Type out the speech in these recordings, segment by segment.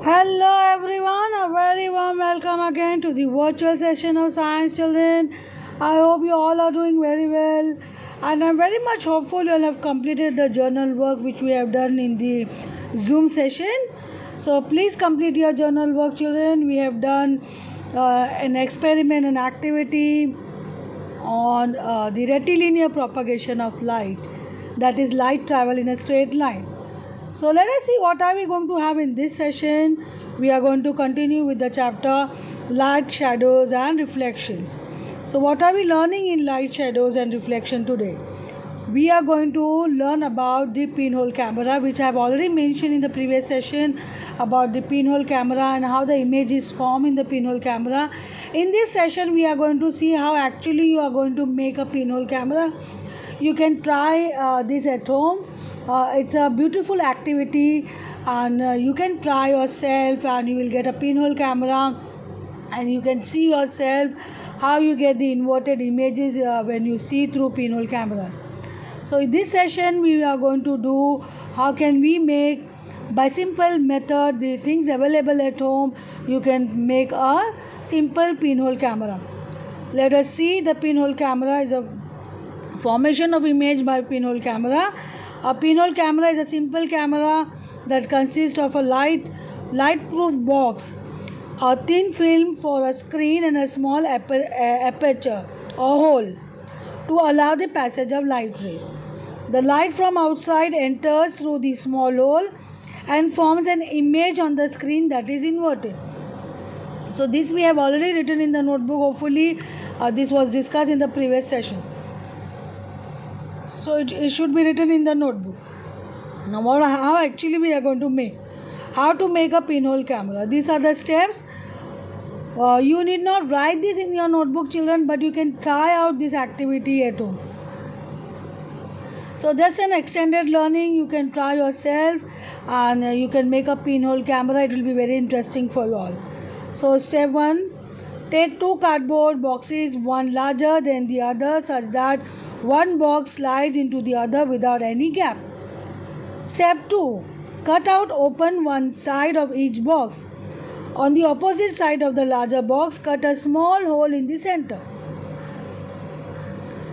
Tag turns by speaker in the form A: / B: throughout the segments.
A: Hello everyone, a very warm welcome again to the virtual session of Science Children. I hope you all are doing very well, and I'm very much hopeful you all have completed the journal work which we have done in the Zoom session. So please complete your journal work, children. We have done an experiment, an activity on the rectilinear propagation of light, that is light travel in a straight line. So let us see what are we going to have in this session. We are going to continue with the chapter light, shadows and reflections. So what are we learning in light, shadows and reflection today? We are going to learn about the pinhole camera, which I have already mentioned in the previous session about the pinhole camera and how the image is formed in the pinhole camera. In this session we are going to see how actually you are going to make a pinhole camera. You can try this at home. It's a beautiful activity, and you can try yourself, and you will get a pinhole camera and you can see yourself how you get the inverted images when you see through pinhole camera. So in this session we are going to do how can we make, by simple method, the things available at home. You can make a simple pinhole camera. Let us see. The pinhole camera is a formation of image by pinhole camera. A pinhole camera is a simple camera that consists of a light-proof box, a thin film for a screen, and a small aperture or hole to allow the passage of light rays. The light from outside enters through the small hole and forms an image on the screen that is inverted. So this we have already written in the notebook. Hopefully this was discussed in the previous session. So it should be written in the notebook. Now how actually we are going to make. How to make a pinhole camera. These are the steps. You need not write this in your notebook, children, but you can try out this activity at home. So just an extended learning, you can try yourself, and you can make a pinhole camera. It will be very interesting for you all. So step 1, take 2 cardboard boxes, one larger than the other, such that one box slides into the other without any gap. Step 2, cut out open one side of each box. On the opposite side of the larger box, cut a small hole in the center.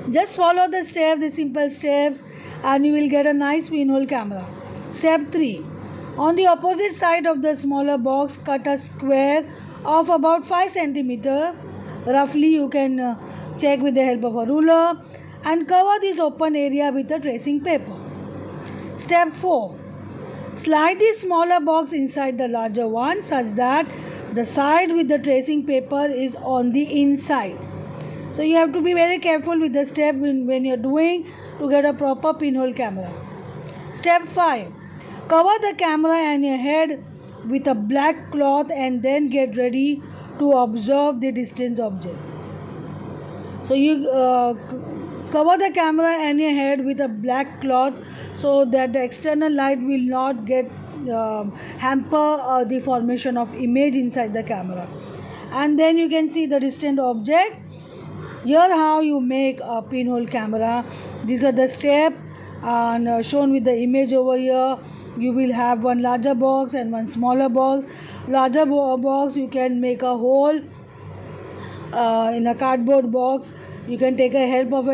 A: Just follow the simple steps, and you will get a nice pinhole camera. Step 3, on the opposite side of the smaller box, cut a square of about 5 cm. Roughly you can check with the help of a ruler, and cover this open area with a tracing paper. Step 4, slide the smaller box inside the larger one such that the side with the tracing paper is on the inside. So you have to be very careful with the step when you are doing to get a proper pinhole camera. Step 5, cover the camera and your head with a black cloth and then get ready to observe the distant object. So you cover the camera and your head with a black cloth so that the external light will not get hamper the formation of image inside the camera, and then you can see the distant object. Here how you make a pinhole camera. These are the steps, and shown with the image over here. You will have one larger box and one smaller box. Larger box you can make a hole in a cardboard box. You can take a help of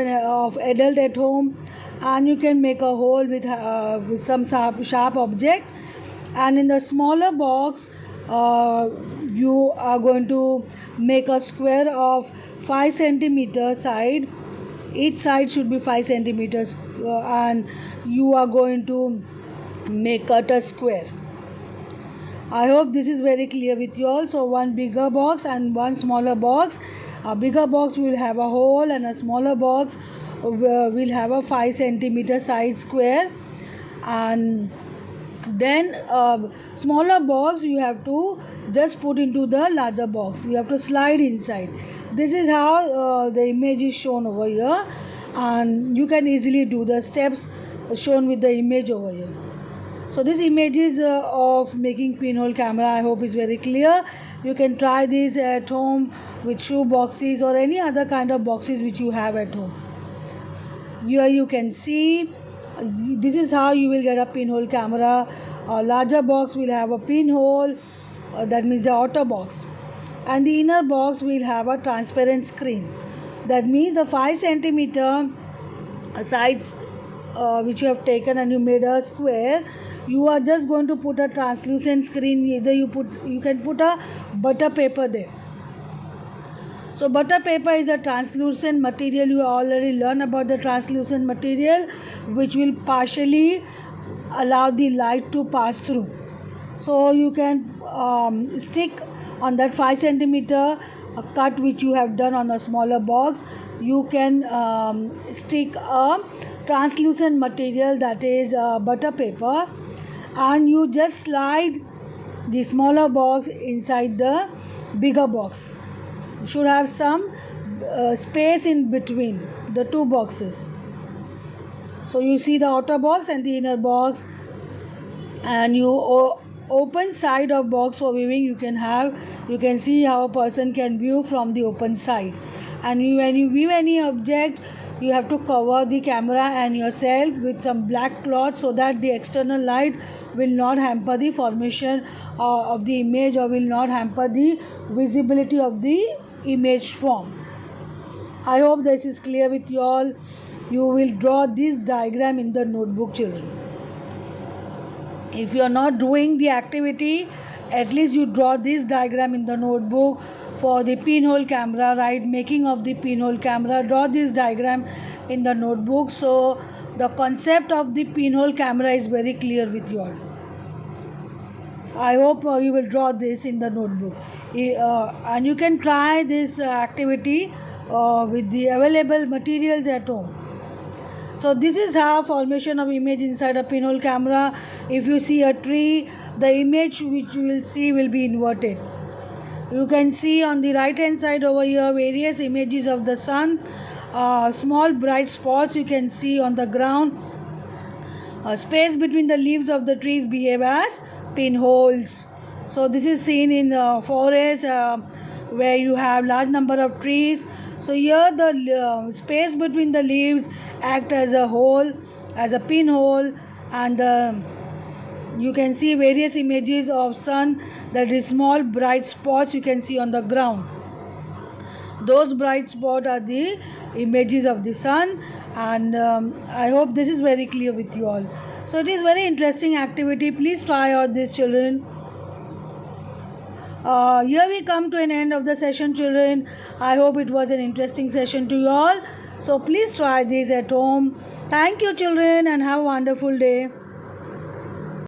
A: adult at home, and you can make a hole with some sharp object. And in the smaller box you are going to make a square of 5 cm side. Each side should be 5 centimeters, and you are going to cut a square. I hope this is very clear with you all. So one bigger box and one smaller box. A bigger box will have a hole, and a smaller box will have a 5 cm side square. And then smaller box you have to just put into the larger box. You have to slide inside. This is how the image is shown over here, and you can easily do the steps shown with the image over here. So this image is of making pinhole camera. I hope is very clear. You can try this at home with shoe boxes or any other kind of boxes which you have at home. Here you can see this is how you will get a pinhole camera. A larger box will have a pinhole, that means the outer box, and the inner box will have a transparent screen. That means the 5 centimeter sides which you have taken and you made a square, you are just going to put a translucent screen. Either you can put a butter paper there. So butter paper is a translucent material. You already learned about the translucent material, which will partially allow the light to pass through. So you can stick on that 5 centimeter cut which you have done on a smaller box. You can stick a translucent material, that is butter paper, and you just slide the smaller box inside the bigger box. You should have some space in between the two boxes. So you see the outer box and the inner box, and you open side of box for viewing. You can see how a person can view from the open side. And when you view any object, you have to cover the camera and yourself with some black cloth so that the external light will not hamper the formation of the image, or will not hamper the visibility of the image form. I hope this is clear with you all. You will draw this diagram in the notebook, children. If you are not doing the activity, at least you draw this diagram in the notebook for the pinhole camera, right? Making of the pinhole camera. Draw this diagram in the notebook. So the concept of the pinhole camera is very clear with you all. I hope you will draw this in the notebook. And you can try this activity with the available materials at home. So this is how formation of image inside a pinhole camera. If you see a tree, the image which you will see will be inverted. You can see on the right hand side over here various images of the sun. Small bright spots you can see on the ground. Space between the leaves of the trees behave as pinholes. So this is seen in the forest where you have large number of trees. So here the space between the leaves act as a hole, as a pinhole, and you can see various images of sun, that is small bright spots you can see on the ground. Those bright spots are the images of the sun, and I hope this is very clear with you all. So it is very interesting activity. Please try out this, children. Here we come to an end of the session, children. I hope it was an interesting session to you all. So please try this at home. Thank you, children, and have a wonderful day.